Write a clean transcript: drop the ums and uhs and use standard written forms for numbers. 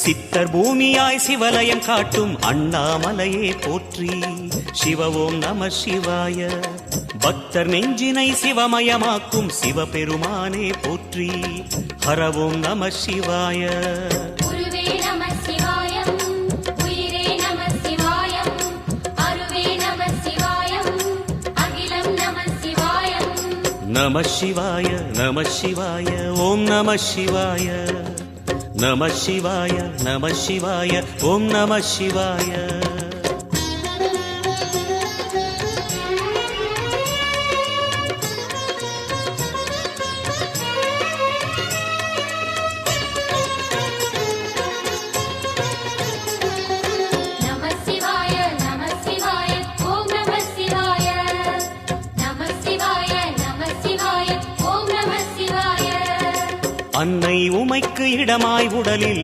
சித்தர் பூமியாய் சிவலயம் காட்டும் அண்ணாமலையே போற்றி. சிவ ஓம் நம சிவாய. பக்தர் நெஞ்சினை சிவமயமாக்கும் சிவபெருமானே போற்றி. ஹர ஓம் நம சிவாய. நம சிவாய நம சிவாய ஓம் நம சிவாய. நம சிவாய நம சிவாய ஓம் நம சிவாய. அன்னை உமைக்கு இடமாய் உடலில்